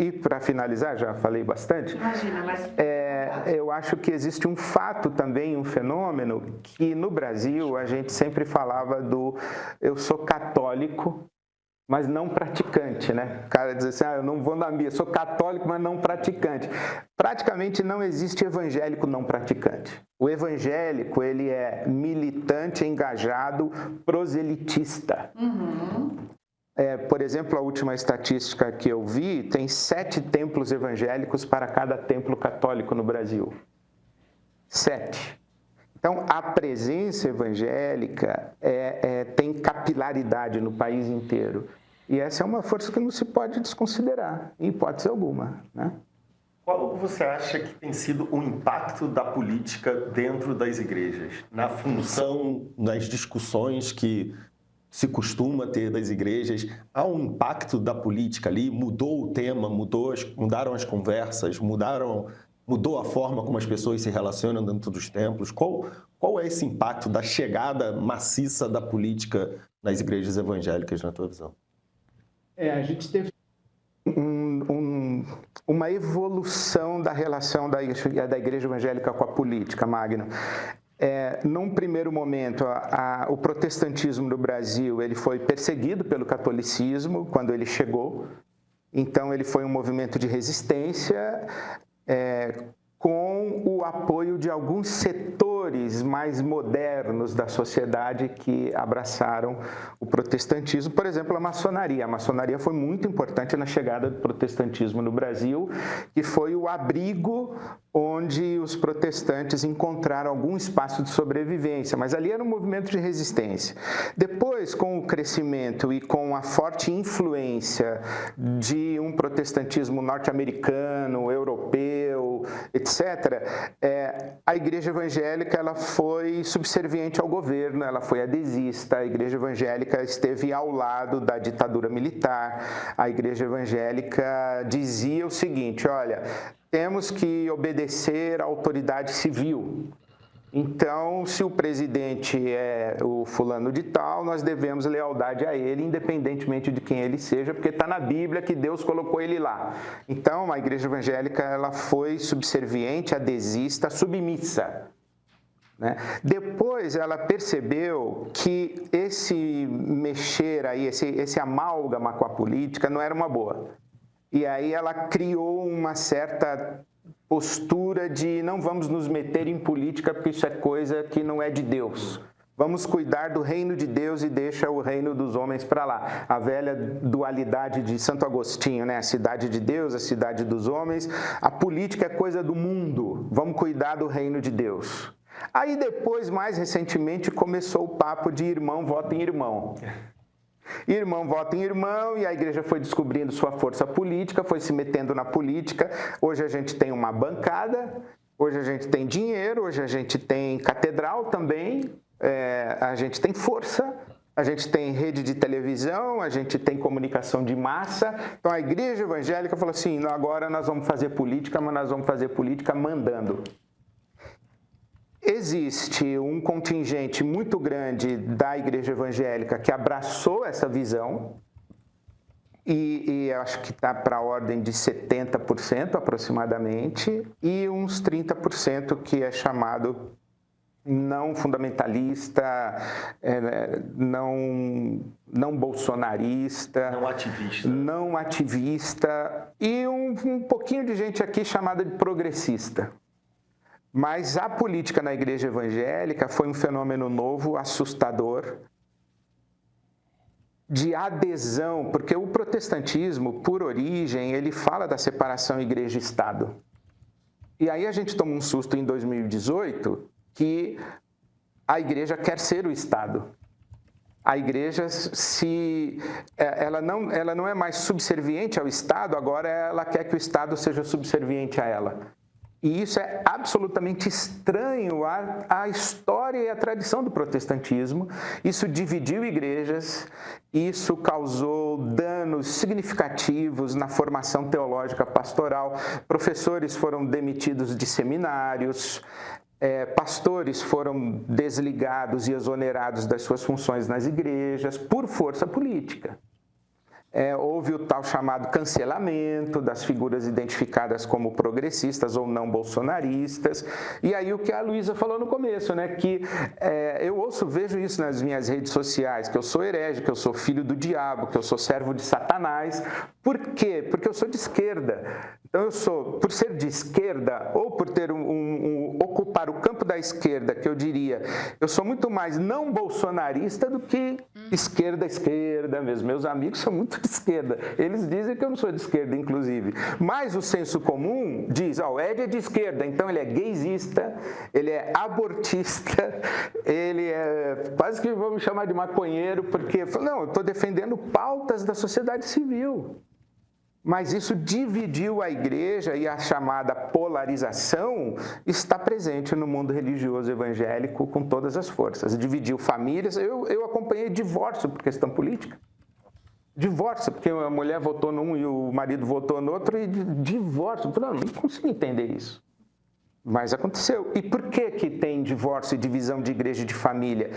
e para finalizar, já falei bastante, Imagina, mas... eu acho que existe um fato também, um fenômeno, que no Brasil a gente sempre falava do eu sou católico, mas não praticante, né? O cara diz assim, eu não vou na missa, sou católico, mas não praticante. Praticamente não existe evangélico não praticante. O evangélico, ele é militante, engajado, proselitista. Por exemplo, a última estatística que eu vi, tem 7 templos evangélicos para cada templo católico no Brasil. 7. Então, a presença evangélica tem capilaridade no país inteiro. E essa é uma força que não se pode desconsiderar, em hipótese alguma, né? Qual você acha que tem sido o impacto da política dentro das igrejas? Na função, nas discussões que se costuma ter das igrejas, há um impacto da política ali? Mudou o tema, mudaram as conversas, mudou a forma como as pessoas se relacionam dentro dos templos? Qual é esse impacto da chegada maciça da política nas igrejas evangélicas, na tua visão? A gente teve uma evolução da relação da igreja evangélica com a política, Magno. Num primeiro momento, o protestantismo no Brasil ele foi perseguido pelo catolicismo quando ele chegou. Então, ele foi um movimento de resistência com o apoio de alguns setores mais modernos da sociedade que abraçaram o protestantismo. Por exemplo, a maçonaria. A maçonaria foi muito importante na chegada do protestantismo no Brasil, que foi o abrigo onde os protestantes encontraram algum espaço de sobrevivência, mas ali era um movimento de resistência. Depois, com o crescimento e com a forte influência de um protestantismo norte-americano, europeu, etc., a igreja evangélica ela foi subserviente ao governo, ela foi adesista, a igreja evangélica esteve ao lado da ditadura militar, a igreja evangélica dizia o seguinte, olha, temos que obedecer à autoridade civil. Então, se o presidente é o fulano de tal, nós devemos lealdade a ele, independentemente de quem ele seja, porque está na Bíblia que Deus colocou ele lá. Então, a igreja evangélica ela foi subserviente, adesista, submissa, né? Depois, ela percebeu que esse mexer aí, esse amálgama com a política não era uma boa. E aí ela criou uma certa postura de não vamos nos meter em política porque isso é coisa que não é de Deus. Vamos cuidar do reino de Deus e deixa o reino dos homens para lá. A velha dualidade de Santo Agostinho, né? A cidade de Deus, a cidade dos homens. A política é coisa do mundo. Vamos cuidar do reino de Deus. Aí depois, mais recentemente, começou o papo de irmão vota em irmão. Irmão vota em irmão e a igreja foi descobrindo sua força política, foi se metendo na política. Hoje a gente tem uma bancada, hoje a gente tem dinheiro, hoje a gente tem catedral também, a gente tem força, a gente tem rede de televisão, a gente tem comunicação de massa. Então a igreja evangélica falou assim, não, agora nós vamos fazer política, mas nós vamos fazer política mandando. Existe um contingente muito grande da igreja evangélica que abraçou essa visão e acho que está para a ordem de 70% aproximadamente e uns 30% que é chamado não fundamentalista, não bolsonarista, não ativista e um pouquinho de gente aqui chamada de progressista. Mas a política na igreja evangélica foi um fenômeno novo, assustador, de adesão, porque o protestantismo, por origem, ele fala da separação igreja-estado. E aí a gente toma um susto em 2018 que a igreja quer ser o Estado. A igreja, ela não é mais subserviente ao Estado, agora ela quer que o Estado seja subserviente a ela. E isso é absolutamente estranho à história e à tradição do protestantismo. Isso dividiu igrejas, isso causou danos significativos na formação teológica pastoral. Professores foram demitidos de seminários, pastores foram desligados e exonerados das suas funções nas igrejas por força política. Houve o tal chamado cancelamento das figuras identificadas como progressistas ou não bolsonaristas. E aí o que a Luísa falou no começo, né? Que eu vejo isso nas minhas redes sociais, que eu sou herege, que eu sou filho do diabo, que eu sou servo de Satanás. Por quê? Porque eu sou de esquerda. Então por ser de esquerda ou por ter ocupar o campo da esquerda, que eu diria, eu sou muito mais não bolsonarista do que esquerda mesmo. Meus amigos são muito de esquerda. Eles dizem que eu não sou de esquerda, inclusive. Mas o senso comum diz, o Ed é de esquerda, então ele é gaysista, ele é abortista, ele é quase que vamos chamar de maconheiro, porque, não, eu estou defendendo pautas da sociedade civil. Mas isso dividiu a igreja e a chamada polarização está presente no mundo religioso evangélico com todas as forças. Dividiu famílias. Eu acompanhei divórcio por questão política. Divórcio, porque a mulher votou num e o marido votou no outro, e divórcio. Não consigo entender isso. Mas aconteceu. E por que tem divórcio e divisão de igreja e de família?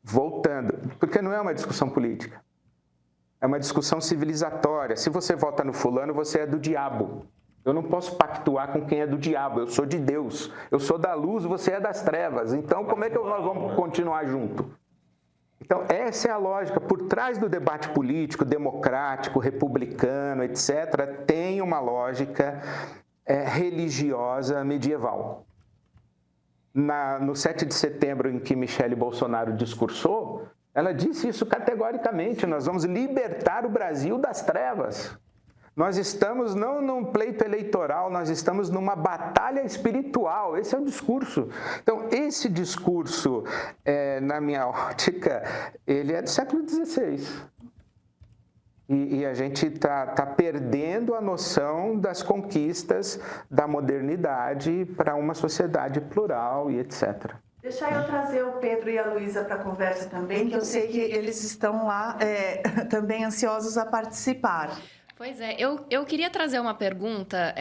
Voltando, porque não é uma discussão política. É uma discussão civilizatória. Se você vota no fulano, você é do diabo. Eu não posso pactuar com quem é do diabo. Eu sou de Deus. Eu sou da luz, você é das trevas. Então, como é que nós vamos continuar junto? Então, essa é a lógica. Por trás do debate político, democrático, republicano, etc., tem uma lógica religiosa medieval. No 7 de setembro, em que Michele Bolsonaro discursou, ela disse isso categoricamente: nós vamos libertar o Brasil das trevas. Nós estamos não num pleito eleitoral, nós estamos numa batalha espiritual. Esse é o discurso. Então, esse discurso, na minha ótica, ele é do século XVI. E a gente está perdendo a noção das conquistas da modernidade para uma sociedade plural e etc. Deixa eu trazer o Pedro e a Luísa para a conversa também, que eu sei que eles estão lá também ansiosos a participar. Pois é, eu queria trazer uma pergunta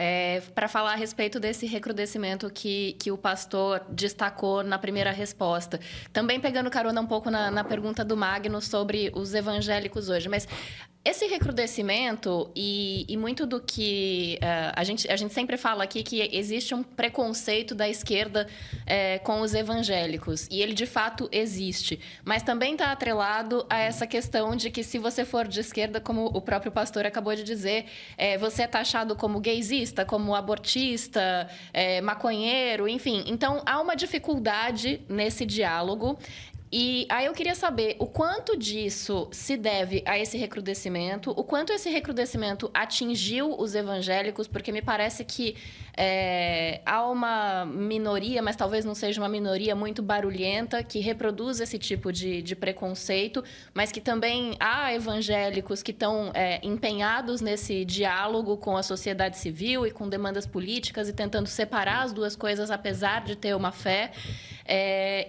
para falar a respeito desse recrudescimento que o pastor destacou na primeira resposta. Também pegando carona um pouco na pergunta do Magno sobre os evangélicos hoje. Mas esse recrudescimento e muito do que a gente sempre fala aqui, que existe um preconceito da esquerda com os evangélicos. E ele, de fato, existe. Mas também está atrelado a essa questão de que, se você for de esquerda, como o próprio pastor acabou de dizer, você é taxado como gaysista, como abortista, maconheiro, enfim. Então, há uma dificuldade nesse diálogo. E aí eu queria saber o quanto disso se deve a esse recrudescimento, o quanto esse recrudescimento atingiu os evangélicos, porque me parece que há uma minoria, mas talvez não seja uma minoria muito barulhenta, que reproduz esse tipo de preconceito, mas que também há evangélicos que estão empenhados nesse diálogo com a sociedade civil e com demandas políticas e tentando separar as duas coisas, apesar de ter uma fé.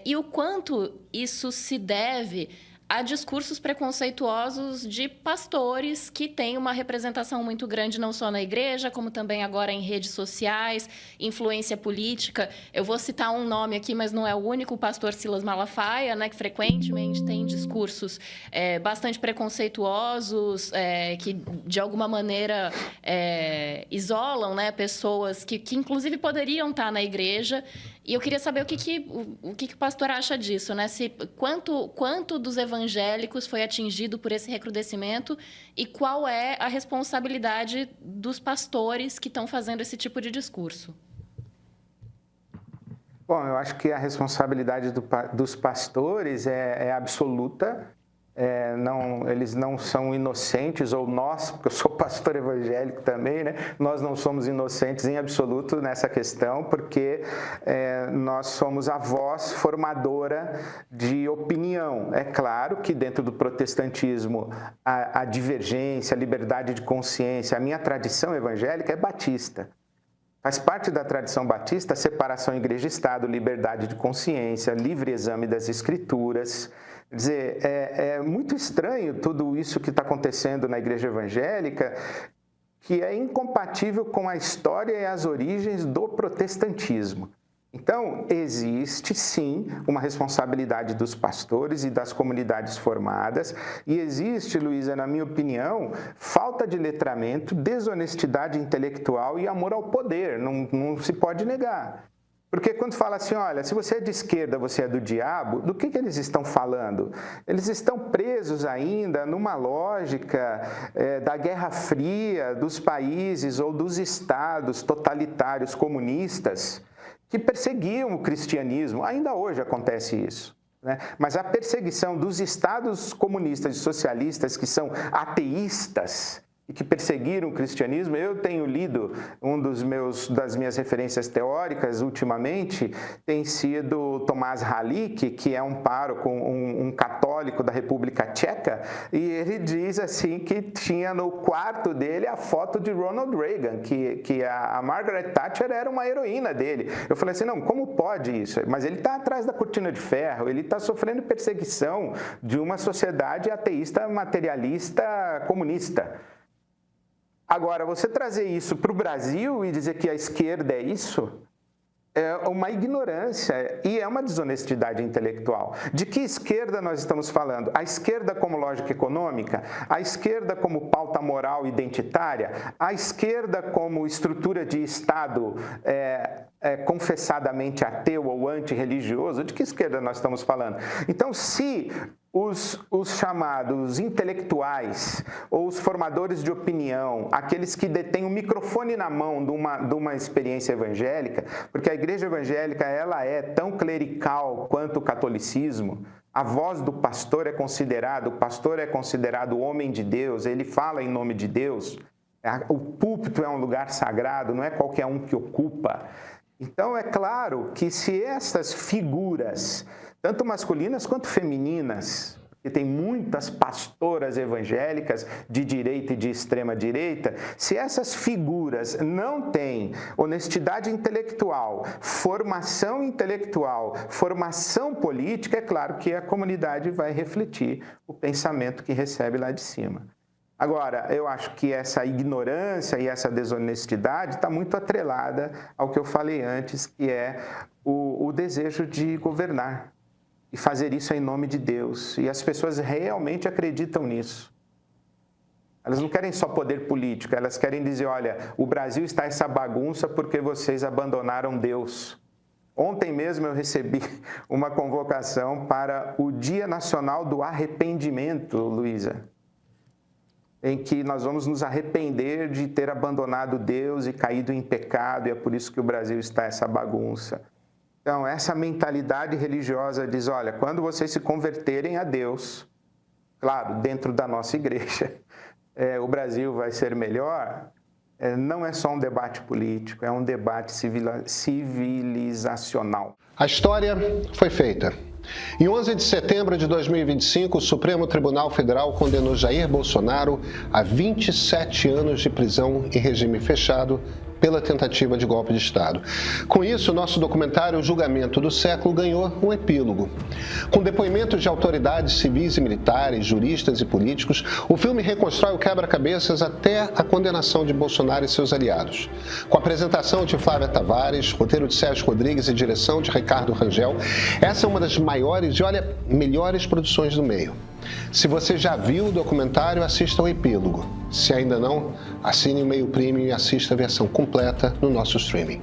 E o quanto isso se deve a discursos preconceituosos de pastores que têm uma representação muito grande, não só na igreja, como também agora em redes sociais, influência política. Eu vou citar um nome aqui, mas não é o único, o pastor Silas Malafaia, né, que frequentemente tem discursos bastante preconceituosos, que de alguma maneira isolam, né, pessoas que inclusive poderiam estar na igreja. E eu queria saber o que o pastor acha disso, né? Quanto dos evangélicos foi atingido por esse recrudescimento e qual é a responsabilidade dos pastores que estão fazendo esse tipo de discurso? Bom, eu acho que a responsabilidade dos pastores é absoluta. Eles não são inocentes, ou nós, porque eu sou pastor evangélico também, né? Nós não somos inocentes em absoluto nessa questão, porque nós somos a voz formadora de opinião. É claro que dentro do protestantismo a divergência, a liberdade de consciência, a minha tradição evangélica é batista. Faz parte da tradição batista a separação igreja e Estado, liberdade de consciência, livre exame das escrituras. Quer dizer, é muito estranho tudo isso que está acontecendo na igreja evangélica, que é incompatível com a história e as origens do protestantismo. Então, existe sim uma responsabilidade dos pastores e das comunidades formadas, e existe, Luísa, na minha opinião, falta de letramento, desonestidade intelectual e amor ao poder, não se pode negar. Porque quando fala assim, olha, se você é de esquerda, você é do diabo, do que eles estão falando? Eles estão presos ainda numa lógica da Guerra Fria, dos países ou dos estados totalitários comunistas que perseguiam o cristianismo. Ainda hoje acontece isso, né? Mas a perseguição dos estados comunistas e socialistas que são ateístas e que perseguiram o cristianismo, eu tenho lido, das minhas referências teóricas ultimamente, tem sido Tomás Halik, que é um pároco, um católico da República Tcheca, e ele diz assim que tinha no quarto dele a foto de Ronald Reagan, que a Margaret Thatcher era uma heroína dele. Eu falei assim, não, como pode isso? Mas ele está atrás da cortina de ferro, ele está sofrendo perseguição de uma sociedade ateísta, materialista, comunista. Agora, você trazer isso para o Brasil e dizer que a esquerda é isso, é uma ignorância e é uma desonestidade intelectual. De que esquerda nós estamos falando? A esquerda como lógica econômica? A esquerda como pauta moral identitária? A esquerda como estrutura de Estado confessadamente ateu ou antirreligioso? De que esquerda nós estamos falando? Então, se os chamados intelectuais ou os formadores de opinião, aqueles que detêm o microfone na mão de uma experiência evangélica, porque a igreja evangélica ela é tão clerical quanto o catolicismo, a voz do pastor o pastor é considerado homem de Deus, ele fala em nome de Deus, o púlpito é um lugar sagrado, não é qualquer um que ocupa. Então, é claro que se essas figuras, tanto masculinas quanto femininas, porque tem muitas pastoras evangélicas de direita e de extrema direita, se essas figuras não têm honestidade intelectual, formação política, é claro que a comunidade vai refletir o pensamento que recebe lá de cima. Agora, eu acho que essa ignorância e essa desonestidade está muito atrelada ao que eu falei antes, que é o desejo de governar e fazer isso em nome de Deus. E as pessoas realmente acreditam nisso. Elas não querem só poder político, elas querem dizer, olha, o Brasil está essa bagunça porque vocês abandonaram Deus. Ontem mesmo eu recebi uma convocação para o Dia Nacional do Arrependimento, Luísa, em que nós vamos nos arrepender de ter abandonado Deus e caído em pecado, e é por isso que o Brasil está essa bagunça. Então, essa mentalidade religiosa diz, olha, quando vocês se converterem a Deus, claro, dentro da nossa igreja, o Brasil vai ser melhor, não é só um debate político, é um debate civilizacional. A história foi feita. Em 11 de setembro de 2025, o Supremo Tribunal Federal condenou Jair Bolsonaro a 27 anos de prisão em regime fechado pela tentativa de golpe de Estado. Com isso, nosso documentário O Julgamento do Século ganhou um epílogo. Com depoimentos de autoridades civis e militares, juristas e políticos, o filme reconstrói o quebra-cabeças até a condenação de Bolsonaro e seus aliados. Com a apresentação de Flávia Tavares, roteiro de Sérgio Rodrigues e direção de Ricardo Rangel, essa é uma das maiores e, olha, melhores produções do meio. Se você já viu o documentário, assista ao epílogo. Se ainda não, assine o Meio Premium e assista a versão completa no nosso streaming.